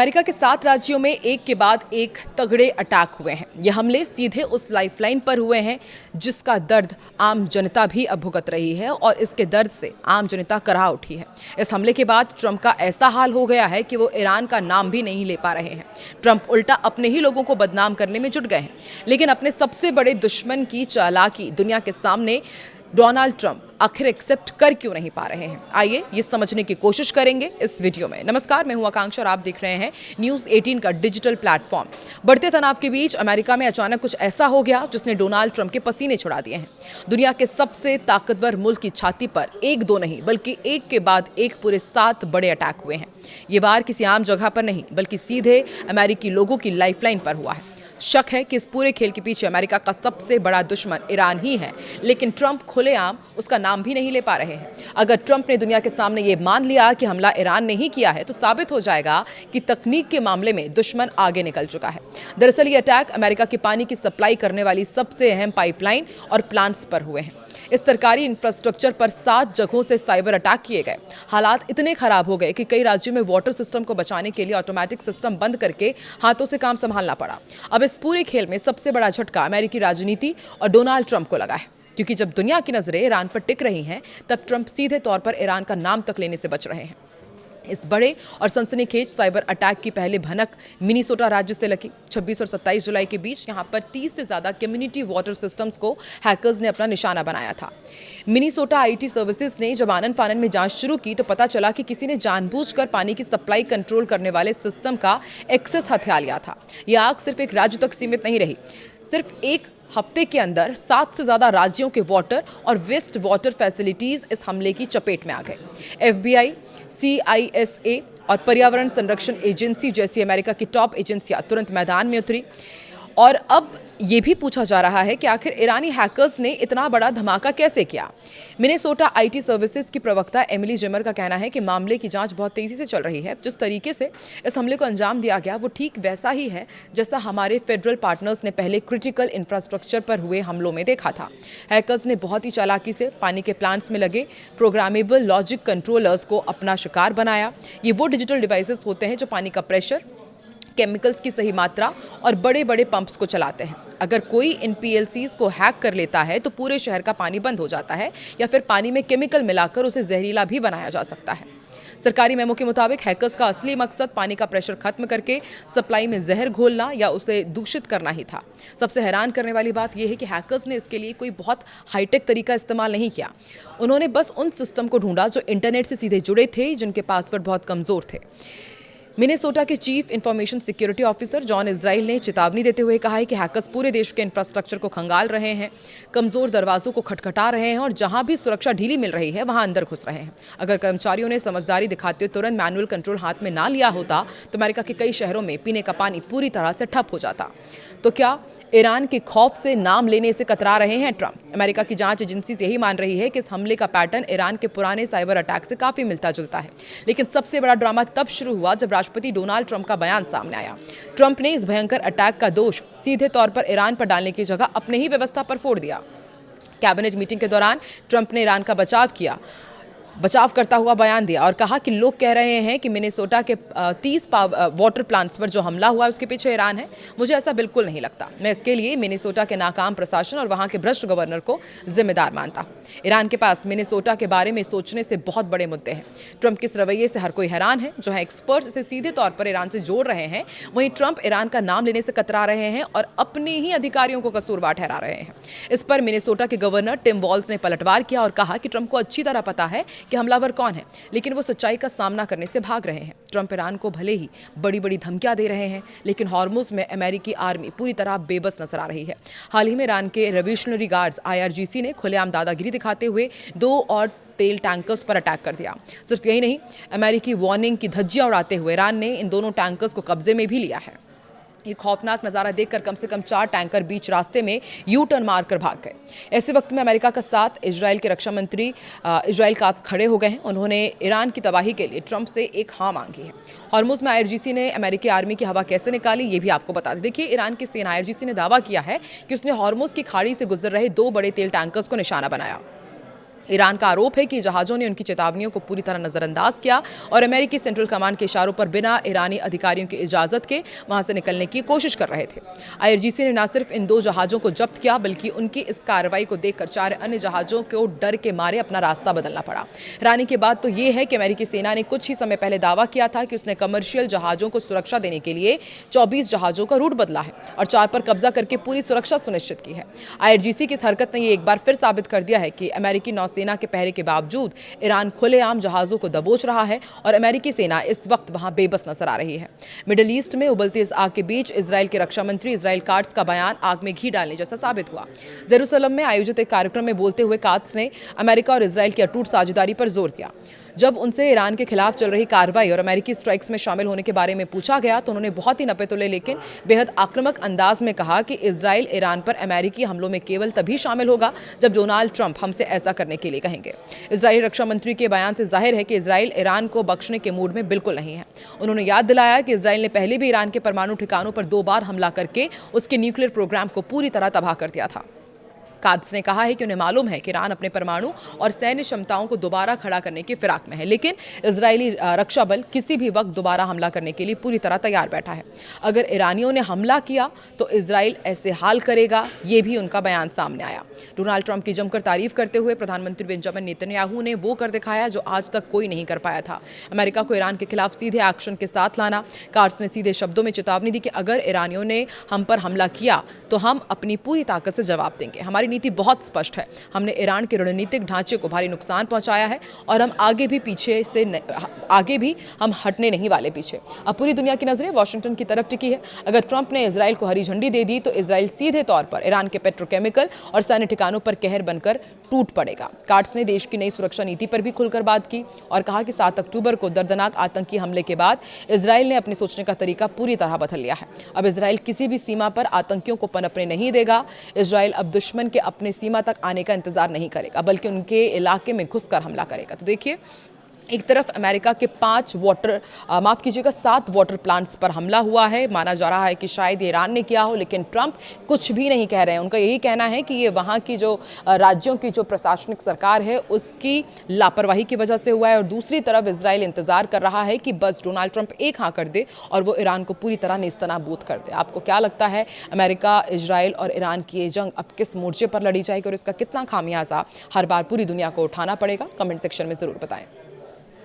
America के 7 राज्यों में एक के बाद एक तगड़े अटैक हुए हैं। ये हमले सीधे उस लाइफलाइन पर हुए हैं जिसका दर्द आम जनता भी अब भुगत रही है और इसके दर्द से आम जनता कराह उठी है। इस हमले के बाद ट्रंप का ऐसा हाल हो गया है कि वो ईरान का नाम भी नहीं ले पा रहे हैं। ट्रंप उल्टा अपने ही लोगों को बदनाम करने में जुट गए हैं, लेकिन अपने सबसे बड़े दुश्मन की चालाकी दुनिया के सामने डोनाल्ड ट्रंप आखिर एक्सेप्ट कर क्यों नहीं पा रहे हैं। आइए ये समझने की कोशिश करेंगे इस वीडियो में। नमस्कार, मैं हूं आकांक्षा और आप देख रहे हैं न्यूज़ 18 का डिजिटल प्लेटफॉर्म। बढ़ते तनाव के बीच अमेरिका में अचानक कुछ ऐसा हो गया जिसने डोनाल्ड ट्रंप के पसीने छुड़ा दिए हैं। दुनिया के सबसे ताकतवर मुल्क की छाती पर एक दो नहीं बल्कि एक के बाद एक पूरे 7 बड़े अटैक हुए हैं। ये वार किसी आम जगह पर नहीं बल्कि सीधे अमेरिकी लोगों की लाइफलाइन पर हुआ है। शक है कि इस पूरे खेल के पीछे अमेरिका का सबसे बड़ा दुश्मन ईरान ही है, लेकिन ट्रंप खुलेआम उसका नाम भी नहीं ले पा रहे हैं। अगर ट्रंप ने दुनिया के सामने ये मान लिया कि हमला ईरान ने ही किया है तो साबित हो जाएगा कि तकनीक के मामले में दुश्मन आगे निकल चुका है। दरअसल ये अटैक अमेरिका की पानी की सप्लाई करने वाली सबसे अहम पाइपलाइन और प्लांट्स पर हुए हैं। इस सरकारी इंफ्रास्ट्रक्चर पर 7 जगहों से साइबर अटैक किए गए। हालात इतने खराब हो गए कि कई राज्यों में वाटर सिस्टम को बचाने के लिए ऑटोमेटिक सिस्टम बंद करके हाथों से काम संभालना पड़ा। अब इस पूरे खेल में सबसे बड़ा झटका अमेरिकी राजनीति और डोनाल्ड ट्रंप को लगा है, क्योंकि जब दुनिया की नजरें ईरान पर टिक रही हैं, तब ट्रंप सीधे तौर पर ईरान का नाम तक लेने से बच रहे हैं। इस बड़े और सनसनीखेज साइबर अटैक की पहले भनक मिनीसोटा राज्य से लगी। 26 और 27 जुलाई के बीच यहां पर 30 से ज्यादा कम्युनिटी वाटर सिस्टम्स को हैकर्स ने अपना निशाना बनाया था। मिनीसोटा आईटी सर्विसेज ने जब आनन फानन में जांच शुरू की तो पता चला कि किसी ने जानबूझकर पानी की सप्लाई कंट्रोल करने वाले सिस्टम का एक्सेस हथिया लिया था। यह आग सिर्फ एक राज्य तक सीमित नहीं रही। सिर्फ एक हफ्ते के अंदर 7 से ज्यादा राज्यों के वाटर और वेस्ट वाटर फैसिलिटीज इस हमले की चपेट में आ गए। एफबीआई, सीआईएसए और पर्यावरण संरक्षण एजेंसी जैसी अमेरिका की टॉप एजेंसियां तुरंत मैदान में उतरी। और अब ये भी पूछा जा रहा है कि आखिर ईरानी हैकर्स ने इतना बड़ा धमाका कैसे किया। मिनेसोटा आईटी सर्विसेज की प्रवक्ता एमिली जिमर का कहना है कि मामले की जांच बहुत तेजी से चल रही है। जिस तरीके से इस हमले को अंजाम दिया गया वो ठीक वैसा ही है जैसा हमारे फेडरल पार्टनर्स ने पहले क्रिटिकल इंफ्रास्ट्रक्चर पर हुए हमलों में देखा था। हैकर्स ने बहुत ही चालाकी से पानी के प्लांट्स में लगे प्रोग्रामेबल लॉजिक कंट्रोलर्स को अपना शिकार बनाया। ये वो डिजिटल डिवाइसेस होते हैं जो पानी का प्रेशर, केमिकल्स की सही मात्रा और बड़े बड़े पंप्स को चलाते हैं। अगर कोई इन पीएलसीज को हैक कर लेता है तो पूरे शहर का पानी बंद हो जाता है या फिर पानी में केमिकल मिलाकर उसे जहरीला भी बनाया जा सकता है। सरकारी मेमो के मुताबिक हैकर्स का असली मकसद पानी का प्रेशर खत्म करके सप्लाई में जहर घोलना या उसे दूषित करना ही था। सबसे हैरान करने वाली बात यह है कि हैकर्स ने इसके लिए कोई बहुत हाईटेक तरीका इस्तेमाल नहीं किया। उन्होंने बस उन सिस्टम को ढूंढा जो इंटरनेट से सीधे जुड़े थे, जिनके पासवर्ड बहुत कमजोर थे। मिनेसोटा के chief information security officer John Israel ने चेतावनी देते हुए कहा है कि हैकर्स पूरे देश के इंफ्रास्ट्रक्चर को खंगाल रहे हैं, कमजोर दरवाजों को खटखटा रहे हैं और जहां भी सुरक्षा ढीली मिल रही है वहां अंदर घुस रहे हैं। अगर कर्मचारियों ने समझदारी दिखाते हुए तुरंत मैनुअल कंट्रोल हाथ में ना लिया होता तो अमेरिका के कई शहरों में पीने का पानी पूरी तरह से ठप हो जाता। तो क्या ईरान के खौफ से नाम लेने से कतरा रहे हैं ट्रंप? अमेरिका की जांच एजेंसी यही मान रही है कि इस हमले का पैटर्न ईरान के पुराने साइबर अटैक से काफी मिलता जुलता है। लेकिन सबसे बड़ा ड्रामा तब शुरू हुआ जब राष्ट्रपति डोनाल्ड ट्रंप का बयान सामने आया। ट्रंप ने इस भयंकर अटैक का दोष सीधे तौर पर ईरान पर डालने की जगह अपने ही व्यवस्था पर फोड़ दिया। कैबिनेट मीटिंग के दौरान ट्रंप ने ईरान का बचाव करता हुआ बयान दिया और कहा कि लोग कह रहे हैं कि मिनेसोटा के 30 वाटर प्लांट्स पर जो हमला हुआ है उसके पीछे ईरान है। मुझे ऐसा बिल्कुल नहीं लगता। मैं इसके लिए मिनेसोटा के नाकाम प्रशासन और वहां के भ्रष्ट गवर्नर को जिम्मेदार मानता हूं। ईरान के पास मिनेसोटा के बारे में सोचने से बहुत बड़े मुद्दे हैं। ट्रंप के इस रवैये से हर कोई हैरान है। जो है एक्सपर्ट्स इसे सीधे तौर पर ईरान से जोड़ रहे हैं, वहीं ट्रंप ईरान का नाम लेने से कतरा रहे हैं और अपने ही अधिकारियों को कसूरवार ठहरा रहे हैं। इस पर मिनेसोटा के गवर्नर टिम वॉल्स ने पलटवार किया और कहा कि ट्रंप को अच्छी तरह पता है कि हमलावर कौन है, लेकिन वो सच्चाई का सामना करने से भाग रहे हैं। ट्रंप ईरान को भले ही बड़ी बड़ी धमकियां दे रहे हैं, लेकिन हॉर्मुज में अमेरिकी आर्मी पूरी तरह बेबस नजर आ रही है। हाल ही में ईरान के रेवोल्यूशनरी गार्ड्स IRGC ने खुलेआम दादागिरी दिखाते हुए 2 और तेल टैंकर्स पर अटैक कर दिया। सिर्फ यही नहीं, अमेरिकी वार्निंग की धज्जियां उड़ाते हुए ईरान ने इन दोनों टैंकर्स को कब्जे में भी लिया है। ये खौफनाक नज़ारा देखकर कम से कम 4 टैंकर बीच रास्ते में यू टर्न मारकर भाग गए। ऐसे वक्त में अमेरिका का साथ इजराइल के रक्षा मंत्री इजराइल कात्ज खड़े हो गए हैं। उन्होंने ईरान की तबाही के लिए ट्रंप से एक हाँ मांगी है। हॉर्मुज में IRGC ने अमेरिकी आर्मी की हवा कैसे निकाली ये भी आपको बता दें। देखिए, ईरान की सेना IRGC ने दावा किया है कि उसने हॉर्मुज की खाड़ी से गुजर रहे 2 बड़े तेल टैंकर्स को निशाना बनाया। ईरान का आरोप है कि जहाज़ों ने उनकी चेतावनियों को पूरी तरह नज़रअंदाज किया और अमेरिकी सेंट्रल कमांड के इशारों पर बिना ईरानी अधिकारियों की इजाज़त के वहां से निकलने की कोशिश कर रहे थे। आईआरजीसी ने न सिर्फ इन 2 जहाज़ों को जब्त किया बल्कि उनकी इस कार्रवाई को देखकर 4 अन्य जहाज़ों को डर के मारे अपना रास्ता बदलना पड़ा। हैरानी की बात तो ये है कि अमेरिकी सेना ने कुछ ही समय पहले दावा किया था कि उसने कमर्शियल जहाज़ों को सुरक्षा देने के लिए 24 जहाज़ों का रूट बदला है और 4 पर कब्जा करके पूरी सुरक्षा सुनिश्चित की है। आईआरजीसी की इस हरकत ने एक बार फिर साबित कर दिया है कि अमेरिकी नौसेना के पहरे के बावजूद ईरान खुलेआम जहाज़ों को दबोच रहा है और अमेरिकी सेना इस वक्त वहां बेबस नजर आ रही है। मिडिल ईस्ट में उबलती इस आग के बीच इजराइल के रक्षा मंत्री इजराइल काट्स का बयान आग में घी डालने जैसा साबित हुआ। जेरूसलम में आयोजित एक कार्यक्रम में बोलते हुए काट्स ने अमेरिका और इजराइल की अटूट साझेदारी पर जोर दिया। जब उनसे ईरान के खिलाफ चल रही कार्रवाई और अमेरिकी स्ट्राइक्स में शामिल होने के बारे में पूछा गया तो उन्होंने बहुत ही नपे-तुले लेकिन बेहद आक्रामक अंदाज में कहा कि इजराइल ईरान पर अमेरिकी हमलों में केवल तभी शामिल होगा जब डोनाल्ड ट्रंप हमसे ऐसा करने के लिए कहेंगे। इजरायली रक्षा मंत्री के बयान से जाहिर है कि इजराइल ईरान को बख्शने के मूड में बिल्कुल नहीं है। उन्होंने याद दिलाया कि इजराइल ने पहले भी ईरान के परमाणु ठिकानों पर 2 बार हमला करके उसके न्यूक्लियर प्रोग्राम को पूरी तरह तबाह कर दिया था। काट्स ने कहा है कि उन्हें मालूम है कि ईरान अपने परमाणु और सैन्य क्षमताओं को दोबारा खड़ा करने की फिराक में है, लेकिन इजरायली रक्षा बल किसी भी वक्त दोबारा हमला करने के लिए पूरी तरह तैयार बैठा है। अगर ईरानियों ने हमला किया तो इजराइल ऐसे हाल करेगा, ये भी उनका बयान सामने आया। डोनाल्ड ट्रंप की जमकर तारीफ करते हुए प्रधानमंत्री बेंजामिन नेतन्याहू ने वो कर दिखाया जो आज तक कोई नहीं कर पाया था, अमेरिका को ईरान के खिलाफ सीधे एक्शन के साथ लाना। काट्स ने सीधे शब्दों में चेतावनी दी कि अगर ईरानियों ने हम पर हमला किया तो हम अपनी पूरी ताकत से जवाब देंगे। हमारी नीति बहुत स्पष्ट है, हमने ईरान के रणनीतिक ढांचे को भारी नुकसान पहुंचाया है और हम आगे भी हम हटने नहीं वाले पीछे। अब पूरी दुनिया की नजरें वॉशिंगटन की तरफ टिकी है। अगर ट्रंप ने इजराइल को हरी झंडी दे दी तो इजराइल सीधे तौर पर ईरान के पेट्रोकेमिकल और सैन्य ठिकानों पर कहर बनकर टूट पड़ेगा। काट्स ने देश की नई सुरक्षा नीति पर भी खुलकर बात की और कहा कि 7 अक्टूबर को दर्दनाक आतंकी हमले के बाद इजराइल ने अपने सोचने का तरीका पूरी तरह बदल लिया है। अब इजराइल किसी भी सीमा पर आतंकियों को पनपने नहीं देगा। इजराइल अब दुश्मन के अपने सीमा तक आने का इंतजार नहीं करेगा बल्कि उनके इलाके में घुसकर हमला करेगा। तो देखिए, एक तरफ अमेरिका के 7 वाटर प्लांट्स पर हमला हुआ है। माना जा रहा है कि शायद ईरान ने किया हो, लेकिन ट्रंप कुछ भी नहीं कह रहे हैं। उनका यही कहना है कि ये वहाँ की जो राज्यों की जो प्रशासनिक सरकार है उसकी लापरवाही की वजह से हुआ है। और दूसरी तरफ इजराइल इंतजार कर रहा है कि बस डोनाल्ड ट्रंप एक हाँ कर दे और वो ईरान को पूरी तरह नेस्तनाबूद कर दे। आपको क्या लगता है, अमेरिका, इजराइल और ईरान की ये जंग अब किस मोर्चे पर लड़ी जाएगी और इसका कितना खामियाजा हर बार पूरी दुनिया को उठाना पड़ेगा? कमेंट सेक्शन में ज़रूर बताएं।